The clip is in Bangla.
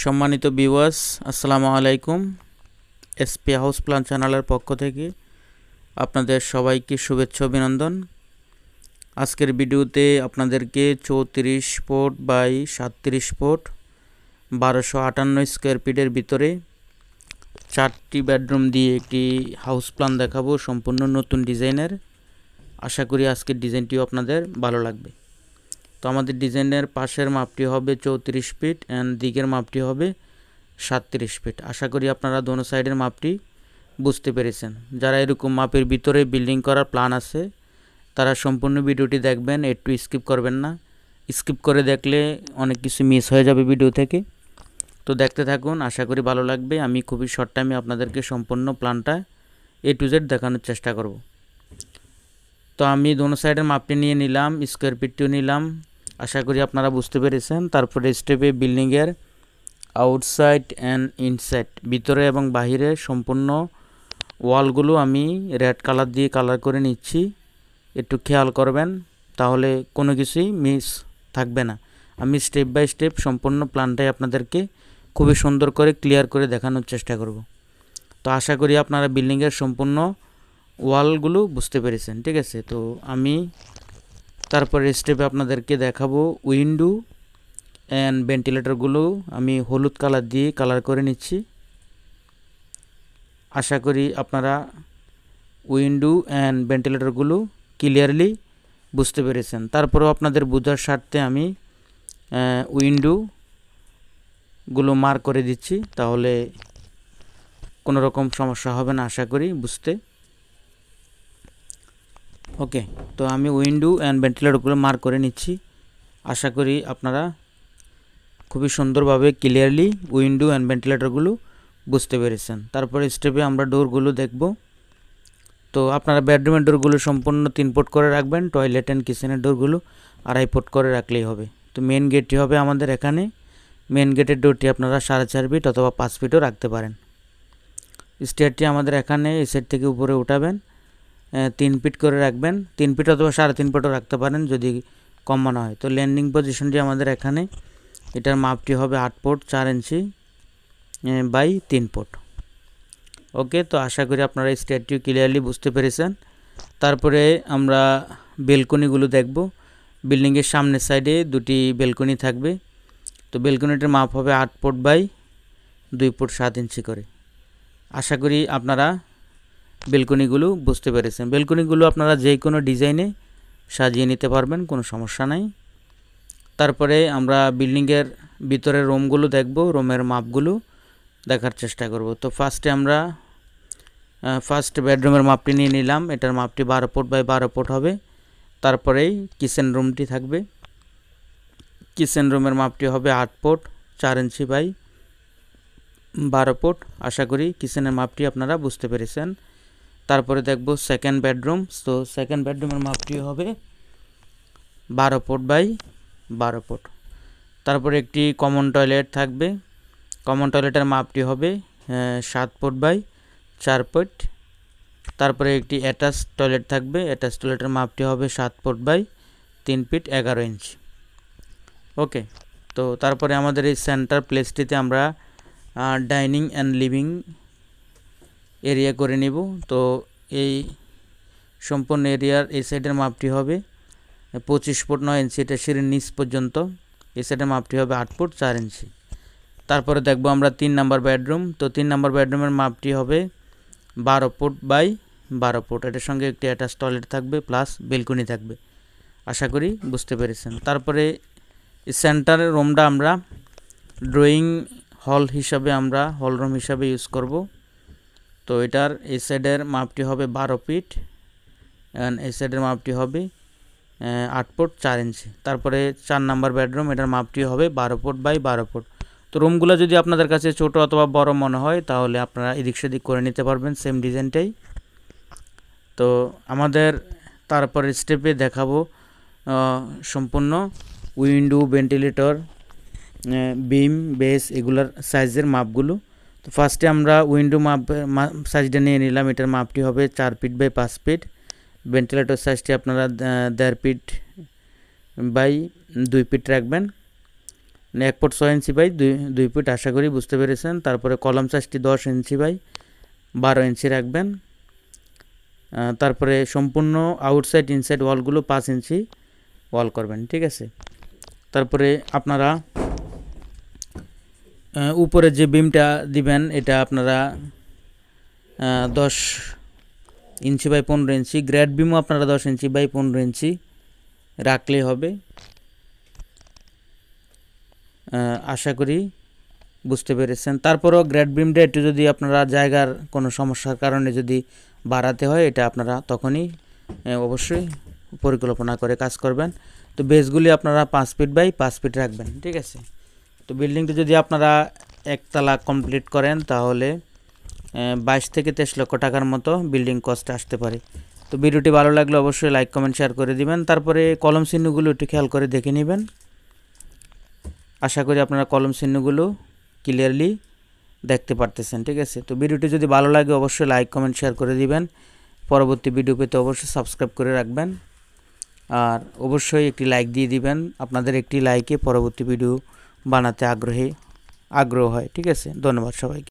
সম্মানিত ভিউয়ার্স, আসসালামু আলাইকুম। এসপি হাউস প্ল্যান চ্যানেলের পক্ষ থেকে আপনাদের সবাইকে শুভেচ্ছা অভিনন্দন। আজকের ভিডিওতে আপনাদেরকে 34 ফুট বাই 37 ফুট 1258 স্কোয়ার ফিটের ভিতরে 4টি বেডরুম দিয়ে একটি হাউস প্ল্যান দেখাবো, সম্পূর্ণ নতুন ডিজাইনের। আশা করি আজকের ডিজাইনটিও আপনাদের ভালো লাগবে। তো আমাদের ডিজাইনের পাশের মাপটি হবে 34 ফিট অ্যান্ড দিকের মাপটি হবে 37 ফিট। আশা করি আপনারা দোনো সাইডের মাপটি বুঝতে পেরেছেন। যারা এরকম মাপের ভিতরে বিল্ডিং করার প্ল্যান আছে তারা সম্পূর্ণ ভিডিওটি দেখবেন, একটু স্কিপ করবেন না। স্কিপ করে দেখলে অনেক কিছু মিস হয়ে যাবে ভিডিও থেকে। তো দেখতে থাকুন, আশা করি ভালো লাগবে। আমি খুবই শর্ট টাইমে আপনাদেরকে সম্পূর্ণ প্ল্যানটা A to Z দেখানোর চেষ্টা করব। তো আমি দোনো সাইডের মাপটি নিয়ে নিলাম, স্কোয়ার ফিটটিও নিলাম। আশা করি আপনারা বুঝতে পেরেছেন। তারপরে স্টেপে বিল্ডিংয়ের আউটসাইড অ্যান্ড ইনসাইড, ভিতরে এবং বাহিরে সম্পূর্ণ ওয়ালগুলো আমি রেড কালার দিয়ে কালার করে নিচ্ছি। একটু খেয়াল করবেন, তাহলে কোনো কিছুই মিস থাকবে না। আমি স্টেপ বাই স্টেপ সম্পূর্ণ প্ল্যানটাই আপনাদেরকে খুবই সুন্দর করে ক্লিয়ার করে দেখানোর চেষ্টা করব। তো আশা করি আপনারা বিল্ডিংয়ের সম্পূর্ণ ওয়ালগুলো বুঝতে পেরেছেন, ঠিক আছে। তো আমি তারপরে স্টেপে আপনাদেরকে দেখাবো উইন্ডো অ্যান্ড ভেন্টিলেটরগুলো আমি হলুদ কালার দিয়ে কালার করে নিচ্ছি। আশা করি আপনারা উইন্ডো অ্যান্ড ভেন্টিলেটরগুলো ক্লিয়ারলি বুঝতে পেরেছেন। তারপরেও আপনাদের বোঝার স্বার্থে আমি উইন্ডোগুলো মার্ক করে দিচ্ছি, তাহলে কোনো রকম সমস্যা হবে না আশা করি বুঝতে। ওকে, তো আমি উইন্ডো অ্যান্ড ভেন্টিলেটরগুলো মার্ক করে নিচ্ছি। আশা করি আপনারা খুবই সুন্দরভাবে ক্লিয়ারলি উইন্ডো অ্যান্ড ভেন্টিলেটরগুলো বুঝতে পেরেছেন। তারপরে স্টেপে আমরা ডোরগুলো দেখব। তো আপনারা বেডরুমের ডোরগুলো সম্পূর্ণ 3 ফুট করে রাখবেন, টয়লেট অ্যান্ড কিচেনের ডোরগুলো 2.5 ফুট করে রাখলেই হবে। তো মেন গেটটি হবে আমাদের এখানে, মেন গেটের ডোরটি আপনারা 4.5 ফিট অথবা 5 ফিটও রাখতে পারেন। স্টেয়ারটি আমাদের এখানে এই সাইড থেকে উপরে উঠাবেন, 3 ফিট করে রাখবেন। 3 ফিট অথবা 3.5 ফিটও রাখতে পারেন যদি কম মনে হয়। তো ল্যান্ডিং পজিশনটি আমাদের এখানে, এটার মাপটি হবে 8 ফুট 4 ইঞ্চি বাই 3 ফুট। ওকে, তো আশা করি আপনারা স্টেয়ারটিও ক্লিয়ারলি বুঝতে পেরেছেন। তারপরে আমরা বেলকনিগুলো দেখব। বিল্ডিংয়ের সামনের সাইডে 2টি বেলকনি থাকবে। তো বেলকনিটার মাপ হবে 8 ফুট বাই 2 ফুট 7 ইঞ্চি করে। আশা করি আপনারা বেলকনিগুলো বুঝতে পেরেছেন। বেলকনিগুলো আপনারা যে কোনো ডিজাইনে সাজিয়ে নিতে পারবেন, কোনো সমস্যা নাই। তারপরে আমরা বিল্ডিংয়ের ভিতরের রুমগুলো দেখব, রুমের মাপগুলো দেখার চেষ্টা করব। তো ফার্স্টে আমরা ফার্স্ট বেডরুমের মাপটি নিয়ে নিলাম। এটার মাপটি 12 ফুট বাই 12 ফুট হবে। তারপরেই কিচেন রুমটি থাকবে। কিচেন রুমের মাপটি হবে 8 ফুট 4 ইঞ্চি বাই 12 ফুট। আশা করি কিচেনের মাপটি আপনারা বুঝতে পেরেছেন। তারপরে দেখব সেকেন্ড বেডরুম। তো সেকেন্ড বেডরুমের মাপটি হবে 12 ফুট বাই 12 ফুট। তারপরে একটি কমন টয়লেট থাকবে। কমন টয়লেটের মাপটি হবে 7 ফুট বাই 4 ফুট। তারপরে একটি অ্যাটাচ টয়লেট থাকবে। অ্যাটাচ টয়লেটের মাপটি হবে 7 ফুট বাই 3 ফিট 11 ইঞ্চি। ওকে, তো তারপরে আমাদের এই সেন্টার প্লেসটিতে আমরা ডাইনিং অ্যান্ড লিভিং এরিয়া করে নিব। তো এই সম্পূর্ণ এরিয়ার এই সাইডের মাপটি হবে 25 ফুট 9 ইঞ্চি, এটা সিঁড়ির নিচ পর্যন্ত। এই সাইডের মাপটি হবে 8 ফুট 4 ইঞ্চি। তারপরে দেখব আমরা 3 নাম্বার বেডরুম। তো 3 নাম্বার বেডরুমের মাপটি হবে 12 ফুট বাই 12 ফুট। এটার সঙ্গে একটি অ্যাটাচ টয়লেট থাকবে প্লাস বেলকনি থাকবে। আশা করি বুঝতে পেরেছেন। তারপরে সেন্টারের রুমটা আমরা ড্রয়িং হল হিসাবে, আমরা হল রুম হিসাবে ইউজ করব। তো এটার এই সাইডের মাপটি হবে 12 ফিট অ্যান্ড এই সাইডের মাপটি হবে 8 ফুট 4 ইঞ্চি। তারপরে 4 নাম্বার বেডরুম, এটার মাপটি হবে 12 ফুট বাই 12 ফুট। তো রুমগুলো যদি আপনাদের কাছে ছোট অথবা বড় মনে হয় তাহলে আপনারা এদিক সেদিক করে নিতে পারবেন, সেম ডিজাইনটাই। তো আমাদের তারপরে স্টেপে দেখাবো সম্পূর্ণ উইন্ডো, ভেন্টিলেটর, বিম, বেস এগুলার সাইজের মাপগুলো। তো ফার্স্টে আমরা উইন্ডো সাইজটা নিয়ে নিলাম। এটার মাপটি হবে 4 ফিট বাই 5 ফিট। ভেন্টিলেটর সাইজটি আপনারা 1.5 ফিট বাই 2 ফিট রাখবেন। 1 ফুট 6 ইঞ্চি বাই 2 ফুট, আশা করি বুঝতে পেরেছেন। তারপরে কলম সাইজটি 10 ইঞ্চি বাই 12 ইঞ্চি রাখবেন। তারপরে সম্পূর্ণ আউটসাইড ইনসাইড ওয়ালগুলো 5 ইঞ্চি ওয়াল করবেন, ঠিক আছে। তারপরে আপনারা উপরে যে বিমটা দিবেন এটা আপনারা 10 ইঞ্চি বাই 15 ইঞ্চি, গ্রেড বিমও আপনারা 10 ইঞ্চি বাই 15 ইঞ্চি রাখলেই হবে। আশা করি বুঝতে পেরেছেন। তারপরও গ্রেড বিমটা একটু যদি আপনারা জায়গার কোনো সমস্যার কারণে যদি বাড়াতে হয়, এটা আপনারা তখনই অবশ্যই পরিকল্পনা করে কাজ করবেন। তো বেসগুলি আপনারা 5 ফিট বাই 5 ফিট রাখবেন, ঠিক আছে। তো বিল্ডিংটি যদি আপনারা একতলা কমপ্লিট করেন তাহলে 22 থেকে 23 লক্ষ টাকার মতো বিল্ডিং কস্ট আসতে পারে। তো ভিডিওটি ভালো লাগলে অবশ্যই লাইক কমেন্ট শেয়ার করে দিবেন। তারপরে কলম চিহ্নগুলো একটু খেয়াল করে দেখে নেবেন। আশা করি আপনারা কলম চিহ্নগুলো ক্লিয়ারলি দেখতে পারতেছেন, ঠিক আছে। তো ভিডিওটি যদি ভালো লাগে অবশ্যই লাইক কমেন্ট শেয়ার করে দিবেন। পরবর্তী ভিডিও পেতে অবশ্যই সাবস্ক্রাইব করে রাখবেন, আর অবশ্যই একটি লাইক দিয়ে দিবেন। আপনাদের একটি লাইকে পরবর্তী ভিডিও বানাতে আগ্রহ হয়, ঠিক আছে। ধন্যবাদ সবাইকে।